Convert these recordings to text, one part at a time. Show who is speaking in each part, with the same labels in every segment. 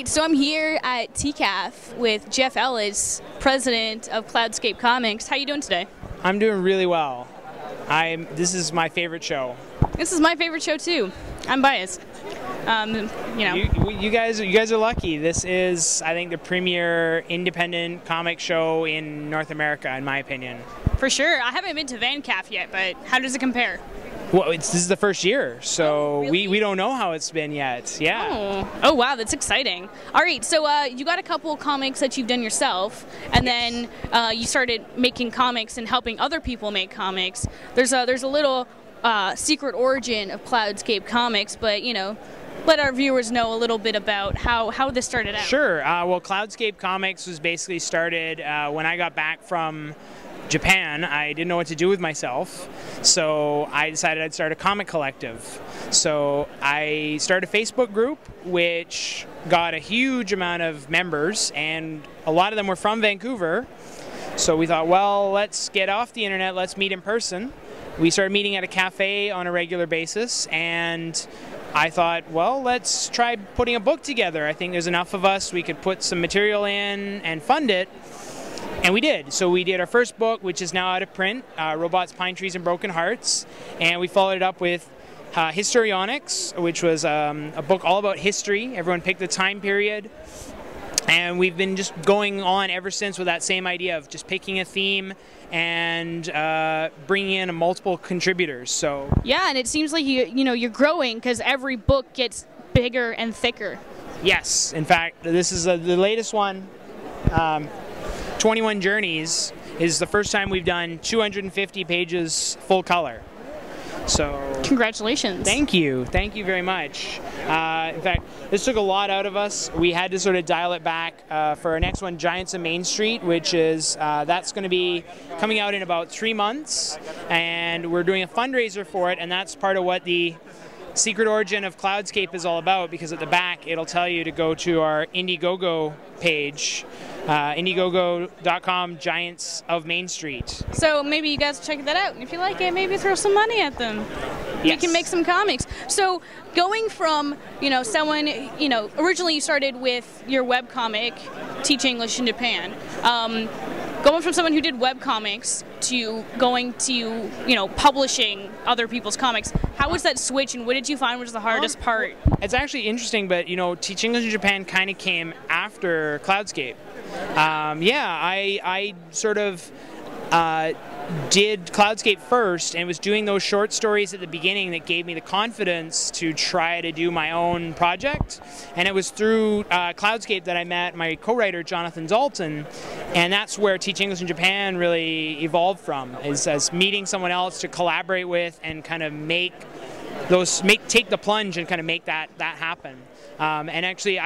Speaker 1: right, so I'm here at TCAF with Jeff Ellis, president of Cloudscape Comics. How you doing today?
Speaker 2: I'm doing really well. This is my favorite show.
Speaker 1: This is my favorite show too. I'm biased.
Speaker 2: You guys are lucky. This is, I think, the premier independent comic show in North America, in my opinion.
Speaker 1: For sure. I haven't been to VanCaf yet, but how does it compare?
Speaker 2: Well, this is the first year, so
Speaker 1: really?
Speaker 2: we don't know how it's been yet. Yeah.
Speaker 1: Oh wow, that's exciting. All right, so you got a couple comics that you've done yourself, and then you started making comics and helping other people make comics. There's a little secret origin of Cloudscape Comics, but let our viewers know a little bit about how this started out.
Speaker 2: Sure. Well, Cloudscape Comics was basically started when I got back from Japan. I didn't know what to do with myself, so I decided I'd start a comic collective. So I started a Facebook group, which got a huge amount of members, and a lot of them were from Vancouver. So we thought, well, let's get off the internet, let's meet in person. We started meeting at a cafe on a regular basis, and I thought, well, let's try putting a book together. I think there's enough of us, we could put some material in and fund it. And we did. So we did our first book, which is now out of print, Robots, Pine Trees, and Broken Hearts. And we followed it up with Histrionics, which was a book all about history. Everyone picked the time period. And we've been just going on ever since with that same idea of just picking a theme and bringing in multiple contributors. So
Speaker 1: yeah, and it seems like you're growing because every book gets bigger and thicker.
Speaker 2: Yes. In fact, this is the latest one. 21 Journeys is the first time we've done 250 pages full color. So
Speaker 1: congratulations.
Speaker 2: Thank you very much. In fact, this took a lot out of us. We had to sort of dial it back for our next one, Giants of Main Street, which is that's going to be coming out in about 3 months, and we're doing a fundraiser for it, and that's part of what the secret origin of Cloudscape is all about, because at the back it'll tell you to go to our Indiegogo page, Indiegogo.com, Giants of Main Street.
Speaker 1: So maybe you guys check that out, and if you like it, maybe throw some money at them.
Speaker 2: Yes.
Speaker 1: You can make some comics. So going from, someone, originally you started with your webcomic, Teach English in Japan. Going from someone who did webcomics to going to, publishing other people's comics, how was that switch, and what did you find was the hardest part?
Speaker 2: It's actually interesting, but, Teach English in Japan kind of came after Cloudscape. I sort of did Cloudscape first, and was doing those short stories at the beginning that gave me the confidence to try to do my own project. And it was through Cloudscape that I met my co-writer Jonathan Dalton, and that's where Teach English in Japan really evolved from, is as meeting someone else to collaborate with and kind of take the plunge and kind of make that happen. And actually,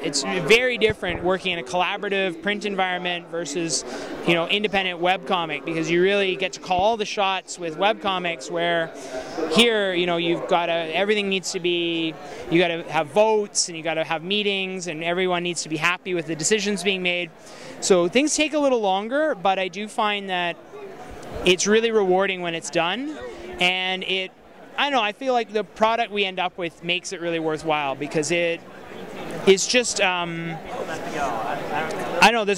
Speaker 2: it's very different working in a collaborative print environment versus, independent webcomic, because you really get to call all the shots with webcomics, where here, you've got everything needs to be, you got to have votes, and you got to have meetings, and everyone needs to be happy with the decisions being made. So things take a little longer, but I do find that it's really rewarding when it's done, and I feel like the product we end up with makes it really worthwhile, because it's just, there's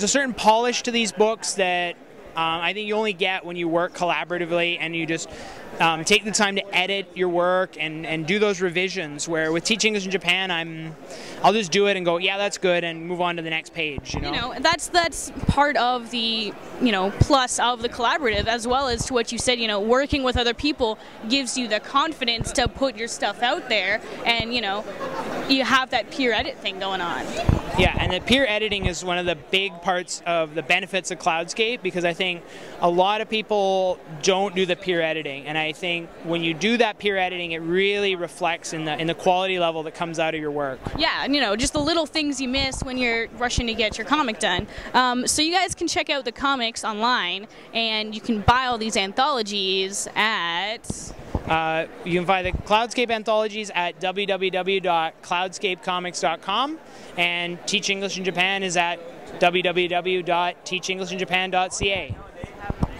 Speaker 2: a certain polish to these books that I think you only get when you work collaboratively and you just take the time to edit your work and do those revisions, where with Teach English in Japan, I'll just do it and go, yeah, that's good, and move on to the next page.
Speaker 1: That's part of the plus of the collaborative, as well as to what you said. Working with other people gives you the confidence to put your stuff out there, and you have that peer edit thing going on.
Speaker 2: Yeah, and the peer editing is one of the big parts of the benefits of Cloudscape, because I think a lot of people don't do the peer editing, and I think when you do that peer editing, it really reflects in the quality level that comes out of your work.
Speaker 1: Yeah, and just the little things you miss when you're rushing to get your comic done. So you guys can check out the comics online, and you can buy all these anthologies at...
Speaker 2: you can find the Cloudscape anthologies at www.cloudscapecomics.com, and Teach English in Japan is at www.teachenglishinjapan.ca.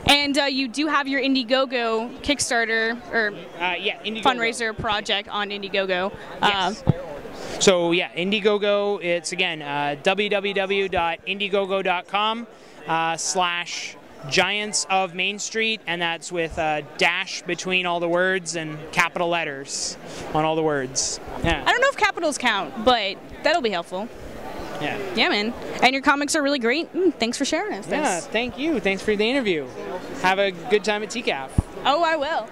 Speaker 1: And you do have your Indiegogo Kickstarter or
Speaker 2: Indiegogo
Speaker 1: fundraiser project on Indiegogo.
Speaker 2: Yes. So yeah, Indiegogo, it's again www.indiegogo.com/Giants of Main Street, and that's with a dash between all the words and capital letters on all the words. Yeah.
Speaker 1: I don't know if capitals count, but that'll be helpful.
Speaker 2: Yeah.
Speaker 1: Yeah, man. And your comics are really great. Thanks for sharing us.
Speaker 2: Yeah, thank you. Thanks for the interview. Have a good time at TCAF.
Speaker 1: Oh, I will.